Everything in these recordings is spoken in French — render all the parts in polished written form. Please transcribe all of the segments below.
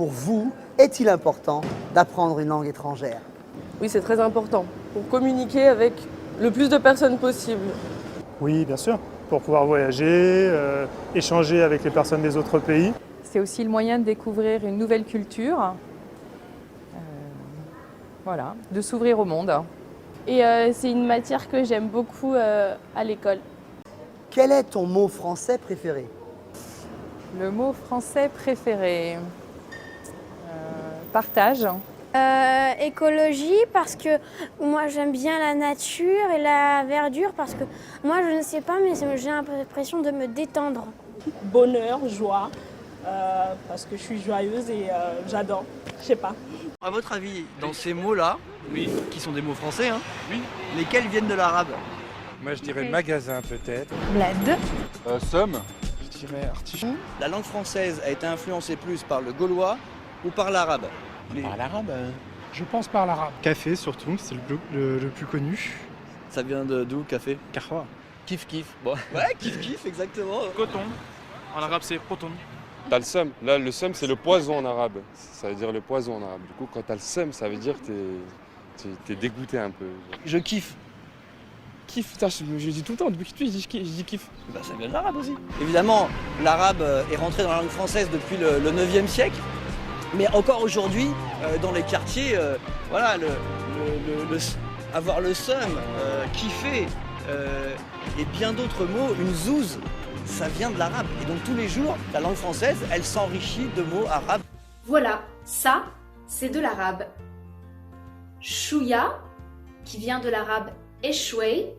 pour vous, est-il important d'apprendre une langue étrangère? Oui, c'est très important pour communiquer avec le plus de personnes possible. Oui, bien sûr, pour pouvoir voyager, échanger avec les personnes des autres pays. C'est aussi le moyen de découvrir une nouvelle culture, voilà, de s'ouvrir au monde. Et c'est une matière que j'aime beaucoup à l'école. Quel est ton mot français préféré? Le mot français préféré, partage. Écologie parce que moi j'aime bien la nature et la verdure parce que moi je ne sais pas mais j'ai l'impression de me détendre. Bonheur, joie, parce que je suis joyeuse et j'adore, je sais pas. À votre avis, dans ces mots-là, Oui, qui sont des mots français, hein, oui. lesquels viennent de l'arabe? Moi je dirais magasin peut-être. Bled. Somme. Je dirais artichaut. La langue française a été influencée plus par le gaulois ou par l'arabe? Par l'arabe. Je pense par l'arabe. Café surtout, c'est le plus connu. Ça vient d'où, café? Kahwa. Kif kif. Bon. Ouais, kif kif, exactement. Coton. En arabe c'est coton. T'as le seum. Là, le seum, c'est le poison en arabe. Ça veut dire le poison en arabe. Du coup, quand t'as le seum, ça veut dire que t'es dégoûté un peu. Je kiffe. Kiff, putain, je dis tout le temps, depuis que je dis kiff. Bah, ça vient de l'arabe aussi. Évidemment, l'arabe est rentré dans la langue française depuis le 9e siècle. Mais encore aujourd'hui, dans les quartiers, voilà, avoir le seum, kiffer et bien d'autres mots, une zouze, ça vient de l'arabe. Et donc tous les jours, la langue française, elle s'enrichit de mots arabes. Voilà, ça, c'est de l'arabe. Chouya, qui vient de l'arabe échoué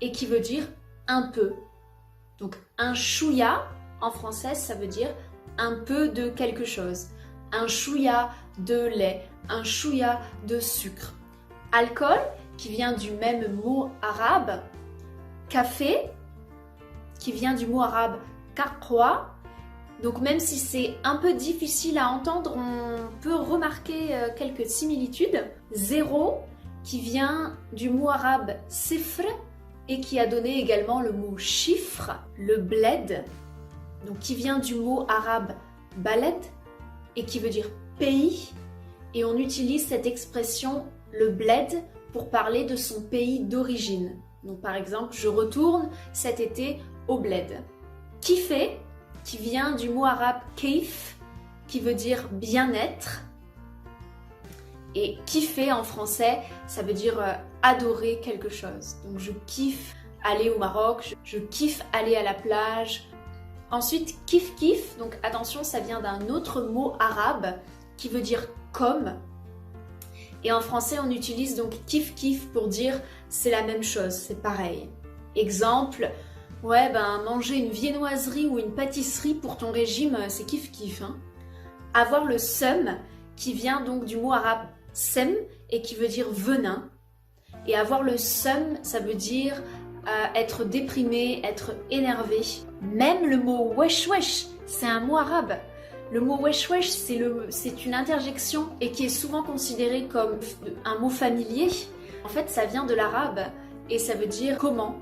et qui veut dire un peu. Donc un chouya, en français, ça veut dire un peu de quelque chose. Un chouïa de lait, un chouïa de sucre. Alcool, qui vient du même mot arabe. Café, qui vient du mot arabe kahwa. Donc même si c'est un peu difficile à entendre, on peut remarquer quelques similitudes. Zéro, qui vient du mot arabe sifr et qui a donné également le mot chiffre. Le bled, donc qui vient du mot arabe baled, et qui veut dire pays, et on utilise cette expression le bled pour parler de son pays d'origine. Donc par exemple, je retourne cet été au bled. Kiffer, qui vient du mot arabe keif, qui veut dire bien-être, et kiffer en français, ça veut dire adorer quelque chose. Donc je kiffe aller au Maroc, je kiffe aller à la plage. Ensuite, kif kif, donc attention, ça vient d'un autre mot arabe qui veut dire comme. Et en français, on utilise donc kif kif pour dire c'est la même chose, c'est pareil. Exemple, ouais, manger une viennoiserie ou une pâtisserie pour ton régime, c'est kif kif. Hein. Avoir le seum, qui vient donc du mot arabe sem et qui veut dire venin. Et avoir le seum, ça veut dire être déprimé, être énervé. Même le mot wesh wesh, c'est un mot arabe. Le mot wesh wesh, c'est une interjection et qui est souvent considéré comme un mot familier. En fait, ça vient de l'arabe et ça veut dire comment.